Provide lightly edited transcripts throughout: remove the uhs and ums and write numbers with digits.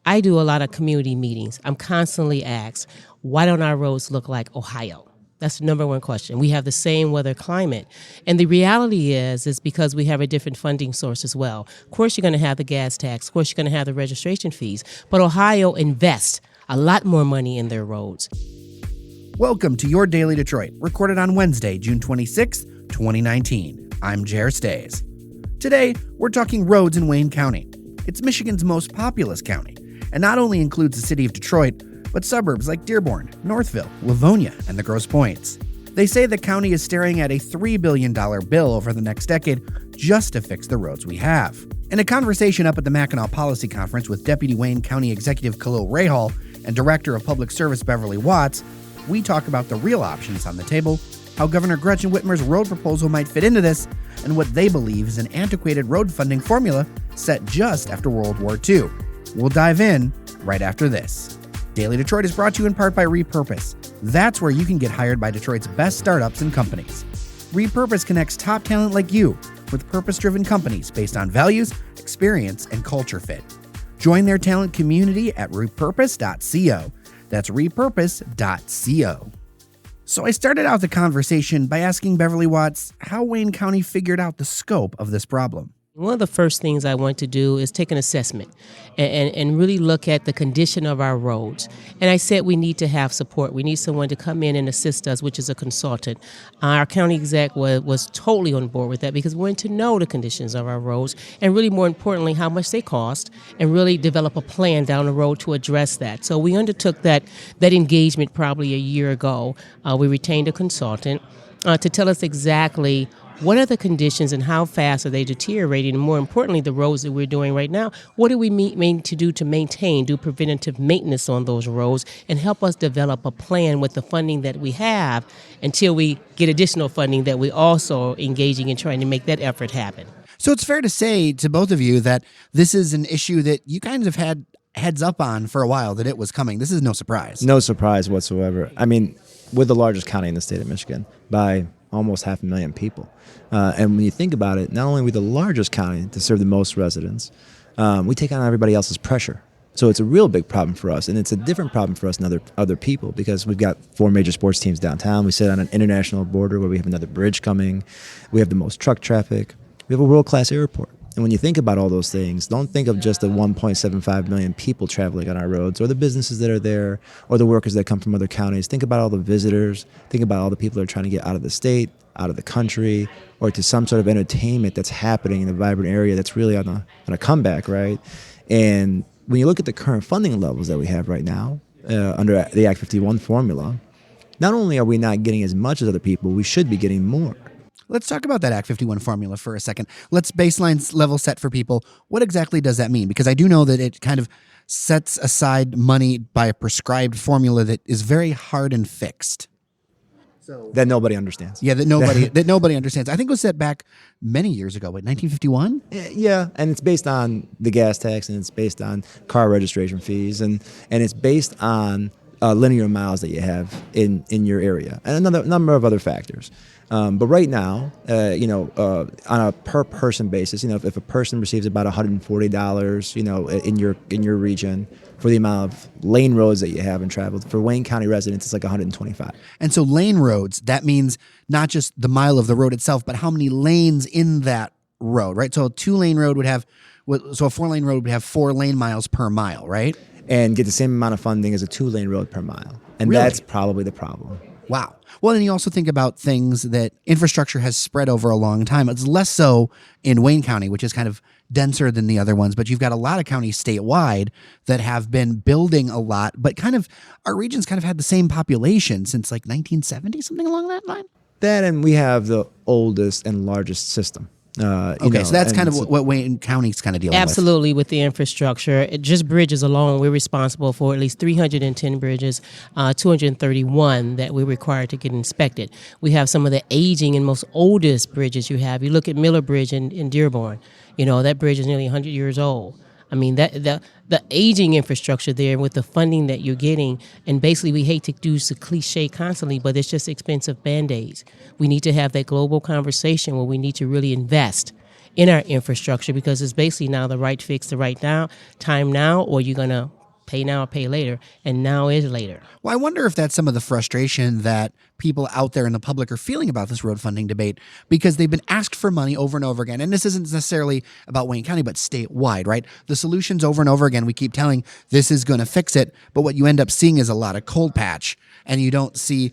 I do a lot of community meetings. I'm constantly asked, why don't our roads look like Ohio? That's the number one question. We have the same weather climate. And the reality is because we have a different funding source as well. Of course, you're going to have the gas tax. Of course, you're going to have the registration fees. But Ohio invests a lot more money in their roads. Welcome to Your Daily Detroit, recorded on Wednesday, June 26, 2019. I'm Jer Stays. Today, we're talking roads in Wayne County. It's Michigan's most populous county, and not only includes the city of Detroit, but suburbs like Dearborn, Northville, Livonia, and the Grosse Pointes. They say the county is staring at a $3 billion bill over the next decade just to fix the roads we have. In a conversation up at the Mackinac Policy Conference with Deputy Wayne County Executive Khalil Rahal and Director of Public Service Beverly Watts, we talk about the real options on the table, how Governor Gretchen Whitmer's road proposal might fit into this, and what they believe is an antiquated road funding formula set just after World War II. We'll dive in right after this. Daily Detroit is brought to you in part by Repurpose. That's where you can get hired by Detroit's best startups and companies. Repurpose connects top talent like you with purpose-driven companies based on values, experience, and culture fit. Join their talent community at repurpose.co. That's repurpose.co. So I started out the conversation by asking Beverly Watts how Wayne County figured out the scope of this problem. One of the first things I want to do is take an assessment and really look at the condition of our roads. And I said we need to have support. We need someone to come in and assist us, which is a consultant. Our county exec was totally on board with that because we want to know the conditions of our roads and really more importantly how much they cost and really develop a plan down the road to address that. So we undertook that engagement probably a year ago. We retained a consultant to tell us exactly what are the conditions and how fast are they deteriorating? And more importantly, the roads that we're doing right now, what do we mean to do to do preventative maintenance on those roads and help us develop a plan with the funding that we have until we get additional funding that we also are engaging in trying to make that effort happen. So it's fair to say to both of you that this is an issue that you kind of had heads up on for a while, that it was coming. This is no surprise. No surprise whatsoever. I mean, we're the largest county in the state of Michigan by almost 500,000 people. And when you think about it, not only are we the largest county to serve the most residents, we take on everybody else's pressure. So it's a real big problem for us, and it's a different problem for us than other people because we've got 4 major sports teams downtown. We sit on an international border where we have another bridge coming. We have the most truck traffic. We have a world-class airport. And when you think about all those things, don't think of just the 1.75 million people traveling on our roads or the businesses that are there or the workers that come from other counties. Think about all the visitors. Think about all the people that are trying to get out of the state, out of the country, or to some sort of entertainment that's happening in a vibrant area that's really on a comeback, right? And when you look at the current funding levels that we have right now under the Act 51 formula, not only are we not getting as much as other people, we should be getting more. Let's talk about that Act 51 formula for a second. Let's baseline level set for people. What exactly does that mean? Because I do know that it kind of sets aside money by a prescribed formula that is very hard and fixed. That nobody understands. Yeah, that nobody understands. I think it was set back many years ago, 1951? Yeah, and it's based on the gas tax, and it's based on car registration fees, and it's based on linear miles that you have in your area, and another number of other factors. But right now, on a per person basis, if a person receives about $140, in your region for the amount of lane roads that you have and traveled, for Wayne County residents, it's like $125. And so lane roads, that means not just the mile of the road itself, but how many lanes in that road, right? So a 2-lane road a 4-lane road would have 4 lane miles per mile, right? And get the same amount of funding as a 2-lane road per mile. And Really? That's probably the problem. Wow. Well, and you also think about things that infrastructure has spread over a long time. It's less so in Wayne County, which is kind of denser than the other ones, but you've got a lot of counties statewide that have been building a lot, but our region's kind of had the same population since like 1970, something along that line. That, and we have the oldest and largest system. So that's kind of what Wayne County's kind of dealing Absolutely, with the infrastructure. Just bridges alone, we're responsible for at least 310 bridges, 231 that we're required to get inspected. We have some of the aging and most oldest bridges you have. You look at Miller Bridge in Dearborn, that bridge is nearly 100 years old. I mean, the aging infrastructure there with the funding that you're getting, and basically we hate to do the cliche constantly, but it's just expensive Band-Aids. We need to have that global conversation where we need to really invest in our infrastructure, because it's basically now the right fix, the right time now, or you're going to pay now or pay later, and now is later. Well, I wonder if that's some of the frustration that people out there in the public are feeling about this road funding debate, because they've been asked for money over and over again. And this isn't necessarily about Wayne County, but statewide, right? The solutions over and over again, we keep telling this is going to fix it, but what you end up seeing is a lot of cold patch, and you don't see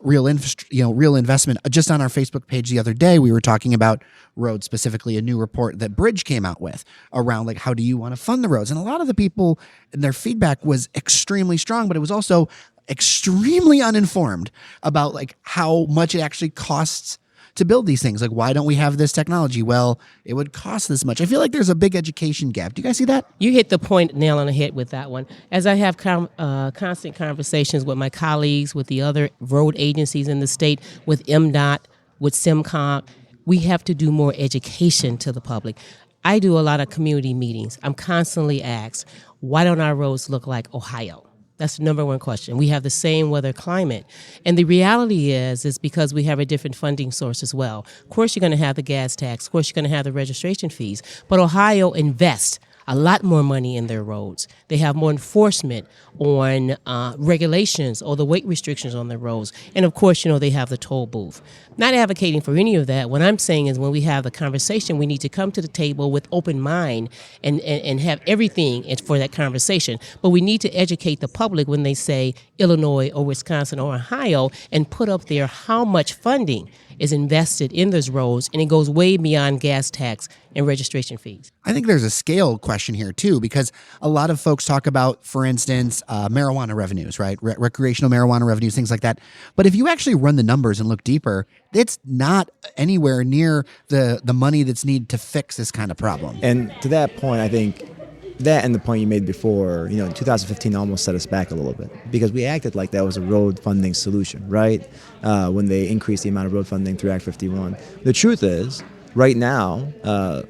real investment. Just on our Facebook page the other day, we were talking about roads, specifically a new report that Bridge came out with around like, how do you want to fund the roads? And a lot of the people, their feedback was extremely strong, but it was also extremely uninformed about like how much it actually costs to build these things. Like, why don't we have this technology? Well, it would cost this much. I feel like there's a big education gap. Do you guys see that? You hit the nail on the head with that one. As I have constant conversations with my colleagues, with the other road agencies in the state, with MDOT, with SIMCOG, we have to do more education to the public. I do a lot of community meetings. I'm constantly asked, why don't our roads look like Ohio? That's the number one question. We have the same weather climate. And the reality is because we have a different funding source as well. Of course, you're going to have the gas tax. Of course, you're going to have the registration fees. But Ohio invests a lot more money in their roads. They have more enforcement on regulations or the weight restrictions on the roads. And of course, they have the toll booth. Not advocating for any of that. What I'm saying is when we have the conversation, we need to come to the table with open mind and have everything for that conversation. But we need to educate the public when they say Illinois or Wisconsin or Ohio and put up there how much funding is invested in those roads, and it goes way beyond gas tax and registration fees. I think there's a scale question here too, because a lot of folks talk about, for instance, marijuana revenues, right? Recreational marijuana revenues, things like that. But if you actually run the numbers and look deeper, it's not anywhere near the money that's needed to fix this kind of problem. And to that point, I think that and the point you made before, 2015 almost set us back a little bit because we acted like that was a road funding solution, right? When they increased the amount of road funding through Act 51. The truth is, right now,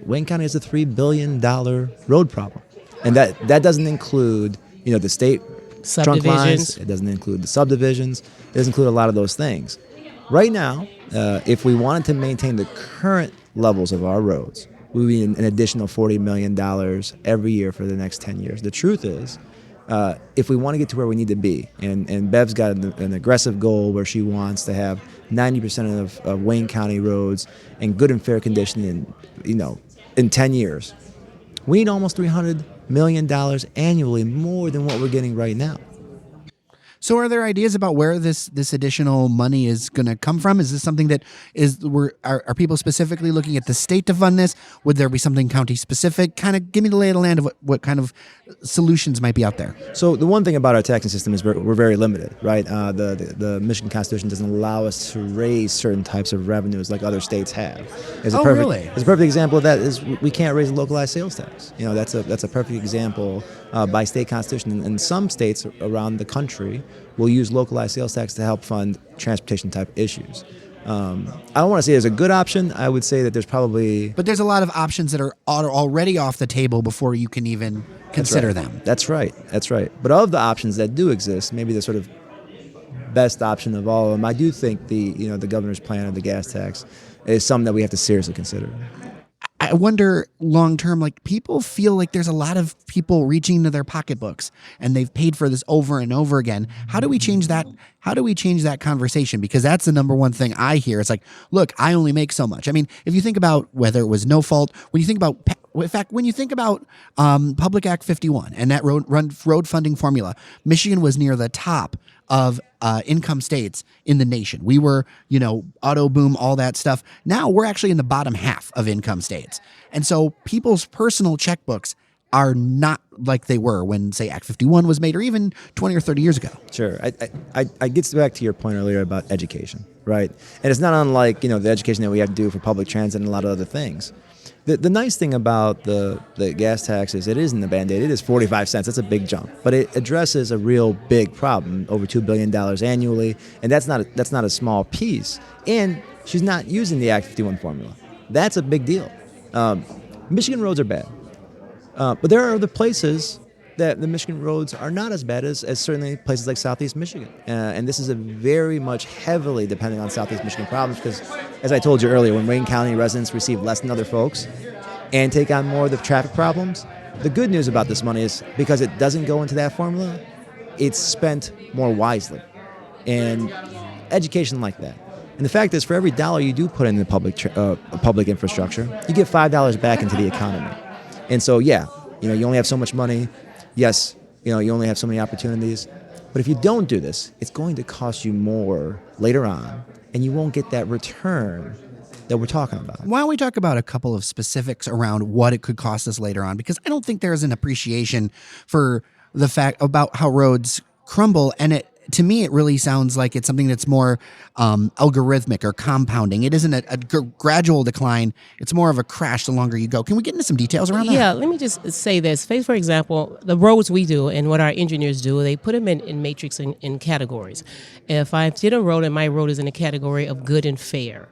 Wayne County has a $3 billion road problem. And that doesn't include, the state trunk lines. It doesn't include the subdivisions. It doesn't include a lot of those things. Right now, if we wanted to maintain the current levels of our roads, we would need an additional $40 million every year for the next 10 years. The truth is, if we want to get to where we need to be, and Bev's got an aggressive goal where she wants to have 90% of Wayne County roads in good and fair condition in 10 years, we need almost $300 million annually, more than what we're getting right now. So are there ideas about where this additional money is going to come from? Is this something that are people specifically looking at the state to fund this? Would there be something county specific? Kind of give me the lay of the land of what kind of solutions might be out there. So the one thing about our taxing system is we're very limited, right? The Michigan Constitution doesn't allow us to raise certain types of revenues like other states have. Really? As a perfect example of that is we can't raise a localized sales tax. That's a perfect example by state constitution. And some states around the country will use localized sales tax to help fund transportation type issues. I don't want to say there's a good option. I would say that there's probably... But there's a lot of options that are already off the table before you can even consider them. That's right. But of the options that do exist, maybe the sort of best option of all of them, I do think the governor's plan of the gas tax is something that we have to seriously consider. I wonder long term, like people feel like there's a lot of people reaching into their pocketbooks and they've paid for this over and over again. How do we change that? How do we change that conversation? Because that's the number one thing I hear. It's like, look, I only make so much. I mean, if you think about whether it was no fault, when you think about Public Act 51 and that road funding formula, Michigan was near the top of income states in the nation. We were, auto boom, all that stuff. Now we're actually in the bottom half of income states. And so people's personal checkbooks are not like they were when, say, Act 51 was made or even 20 or 30 years ago. Sure. I get back to your point earlier about education, right? And it's not unlike, the education that we have to do for public transit and a lot of other things. The nice thing about the gas tax is it isn't a Band-Aid. It is 45 cents. That's a big jump. But it addresses a real big problem, over $2 billion annually, and that's not a small piece. And she's not using the Act 51 formula. That's a big deal. Michigan roads are bad. But there are other places that the Michigan roads are not as bad as certainly places like Southeast Michigan. And this is a very much heavily dependent on Southeast Michigan problems because, as I told you earlier, when Wayne County residents receive less than other folks and take on more of the traffic problems, the good news about this money is because it doesn't go into that formula, it's spent more wisely. And education like that. And the fact is, for every dollar you do put in the public infrastructure, you get $5 back into the economy. And so, yeah, you only have so much money. Yes, you only have so many opportunities. But if you don't do this, it's going to cost you more later on, and you won't get that return that we're talking about. Why don't we talk about a couple of specifics around what it could cost us later on? Because I don't think there's an appreciation for the fact about how roads crumble, and to me, it really sounds like it's something that's more algorithmic or compounding. It isn't a gradual decline. It's more of a crash the longer you go. Can we get into some details around that? Yeah, let me just say this. For example, the roads we do and what our engineers do, they put them in matrix in categories. If I did a road and my road is in a category of good and fair,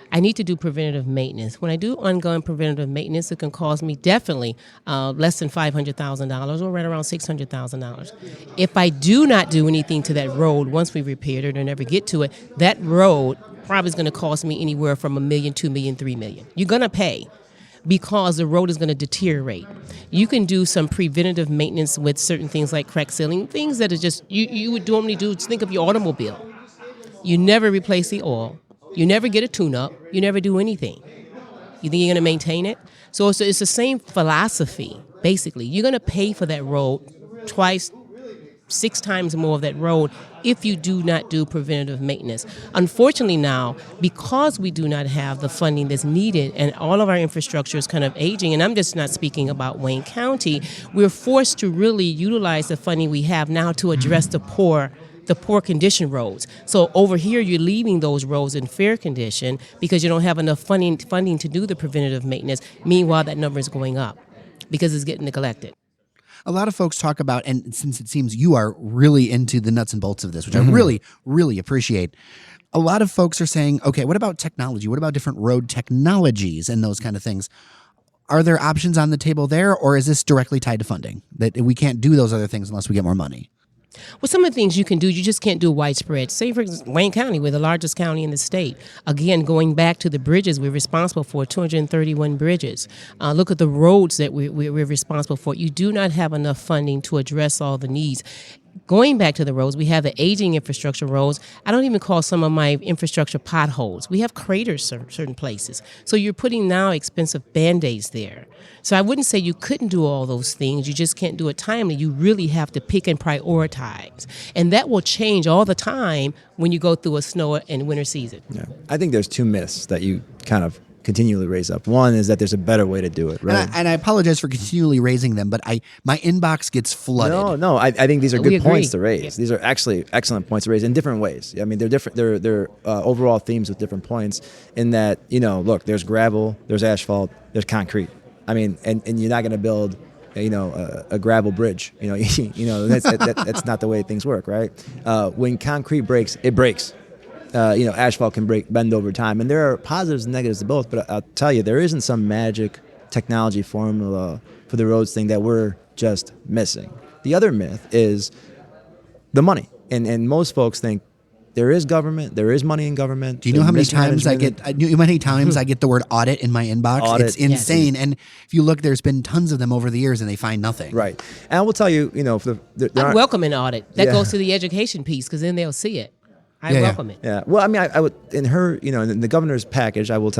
I need to do preventative maintenance. When I do ongoing preventative maintenance, it can cost me definitely less than $500,000 or right around $600,000. If I do not do anything to that road, once we repaired it or never get to it, that road probably is going to cost me anywhere from $1 million, $2 million, $3 million. You're going to pay because the road is going to deteriorate. You can do some preventative maintenance with certain things like crack sealing, things that are just, you would normally do. Think of your automobile. You never replace the oil. You never get a tune-up. You never do anything. You think you're going to maintain it? So it's the same philosophy, basically. You're going to pay for that road twice, 6 times more of that road if you do not do preventative maintenance. Unfortunately now, because we do not have the funding that's needed and all of our infrastructure is kind of aging, and I'm just not speaking about Wayne County, we're forced to really utilize the funding we have now to address the poor condition roads. So over here, you're leaving those roads in fair condition because you don't have enough funding to do the preventative maintenance. Meanwhile, that number is going up because it's getting neglected. A lot of folks talk about, and since it seems you are really into the nuts and bolts of this, which I really, really appreciate, a lot of folks are saying, okay, what about technology? What about different road technologies and those kind of things? Are there options on the table there, or is this directly tied to funding, that we can't do those other things unless we get more money? Well, some of the things you can do, you just can't do widespread. Say, for example, Wayne County, we're the largest county in the state. Again, going back to the bridges, we're responsible for 231 bridges. Look at the roads that we're responsible for. You do not have enough funding to address all the needs. Going back to the roads, we have the aging infrastructure roads. I don't even call some of my infrastructure potholes. We have craters certain places. So you're putting now expensive Band-Aids there. So I wouldn't say you couldn't do all those things. You just can't do it timely. You really have to pick and prioritize. And that will change all the time when you go through a snow and winter season. Yeah. I think there's 2 myths that you kind of continually raise up. One is that there's a better way to do it, right? And I apologize for continually raising them, but my inbox gets flooded. No, I think these are We good agree. points to raise. Yeah. These are actually excellent points to raise in different ways. I mean, they're different. They're overall themes with different points. In that, look, there's gravel, there's asphalt, there's concrete. I mean, and you're not going to build, a gravel bridge. That's not the way things work, right? When concrete breaks, it breaks. Asphalt can bend over time. And there are positives and negatives to both, but I'll tell you, there isn't some magic technology formula for the roads thing that we're just missing. The other myth is the money. And most folks think there is government, there is money in government. Do you know how many times I get the word audit in my inbox? Audit. It's insane. Yes. And if you look, there's been tons of them over the years and they find nothing. Right. And I will tell you, I welcome an audit. That goes to the education piece because then they'll see it. I welcome it. Yeah. Well, I mean, I would, in her, in the governor's package, I will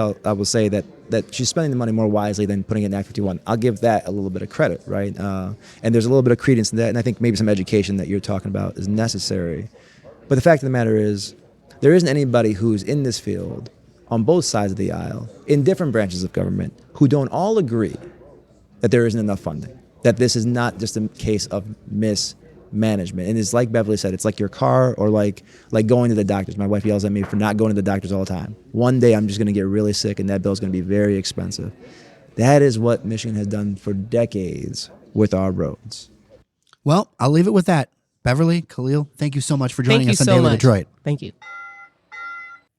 say that she's spending the money more wisely than putting it in Act 51. I'll give that a little bit of credit, right? And there's a little bit of credence in that, and I think maybe some education that you're talking about is necessary. But the fact of the matter is, there isn't anybody who's in this field, on both sides of the aisle, in different branches of government, who don't all agree that there isn't enough funding, that this is not just a case of mismanagement. And it's like Beverly said, it's like your car or like going to the doctors. My wife yells at me for not going to the doctors all the time. One day I'm just going to get really sick and that bill's going to be very expensive. That is what Michigan has done for decades with our roads. Well, I'll leave it with that. Beverly, Khalil, thank you so much for joining us on Daily Detroit. Thank you.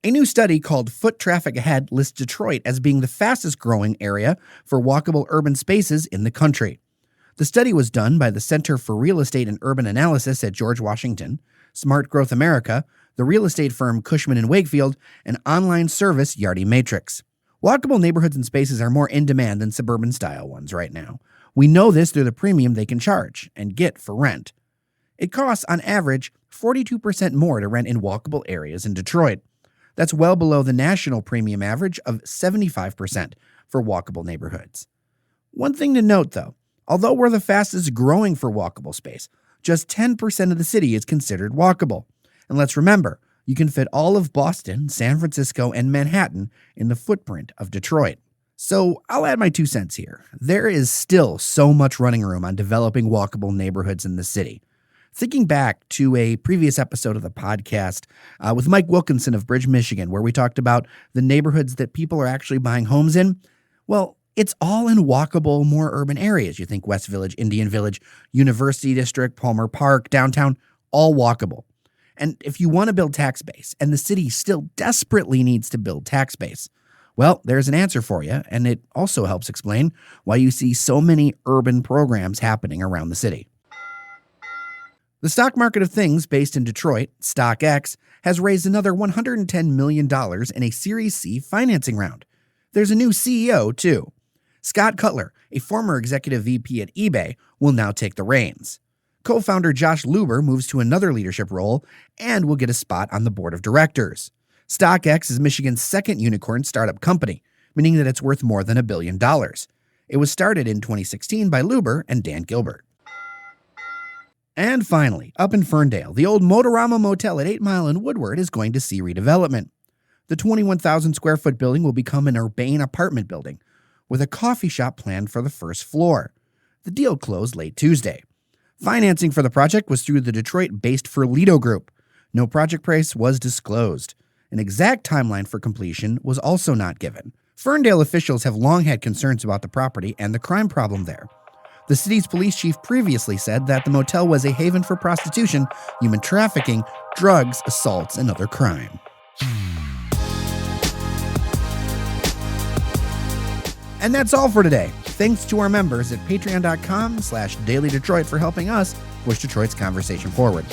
A new study called Foot Traffic Ahead lists Detroit as being the fastest growing area for walkable urban spaces in the country. The study was done by the Center for Real Estate and Urban Analysis at George Washington, Smart Growth America, the real estate firm Cushman & Wakefield, and online service Yardi Matrix. Walkable neighborhoods and spaces are more in demand than suburban-style ones right now. We know this through the premium they can charge and get for rent. It costs, on average, 42% more to rent in walkable areas in Detroit. That's well below the national premium average of 75% for walkable neighborhoods. One thing to note, though, although we're the fastest growing for walkable space, just 10% of the city is considered walkable. And let's remember, you can fit all of Boston, San Francisco, and Manhattan in the footprint of Detroit. So I'll add my 2 cents here. There is still so much running room on developing walkable neighborhoods in the city. Thinking back to a previous episode of the podcast with Mike Wilkinson of Bridge, Michigan, where we talked about the neighborhoods that people are actually buying homes in, well, it's all in walkable, more urban areas. You think West Village, Indian Village, University District, Palmer Park, downtown, all walkable. And if you want to build tax base, and the city still desperately needs to build tax base, well, there's an answer for you, and it also helps explain why you see so many urban programs happening around the city. The stock market of things based in Detroit, StockX, has raised another $110 million in a Series C financing round. There's a new CEO, too. Scott Cutler, a former executive VP at eBay, will now take the reins. Co-founder Josh Luber moves to another leadership role and will get a spot on the board of directors. StockX is Michigan's second unicorn startup company, meaning that it's worth more than $1 billion. It was started in 2016 by Luber and Dan Gilbert. And finally, up in Ferndale, the old Motorama Motel at 8 Mile and Woodward is going to see redevelopment. The 21,000 square foot building will become an urbane apartment building, with a coffee shop planned for the first floor. The deal closed late Tuesday. Financing for the project was through the Detroit-based Ferlito Group. No project price was disclosed. An exact timeline for completion was also not given. Ferndale officials have long had concerns about the property and the crime problem there. The city's police chief previously said that the motel was a haven for prostitution, human trafficking, drugs, assaults, and other crime. And that's all for today. Thanks to our members at patreon.com/dailydetroit for helping us push Detroit's conversation forward.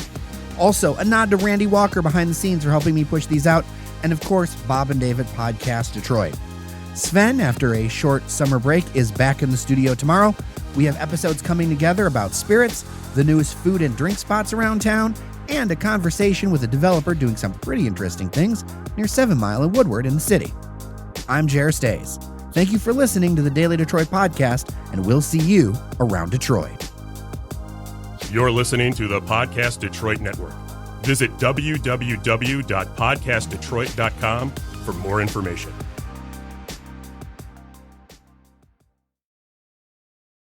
Also, a nod to Randy Walker behind the scenes for helping me push these out. And of course, Bob and David Podcast Detroit. Sven, after a short summer break, is back in the studio tomorrow. We have episodes coming together about spirits, the newest food and drink spots around town, and a conversation with a developer doing some pretty interesting things near 7 Mile and Woodward in the city. I'm Jer Stays. Thank you for listening to the Daily Detroit Podcast, and we'll see you around Detroit. You're listening to the Podcast Detroit Network. Visit www.podcastdetroit.com for more information.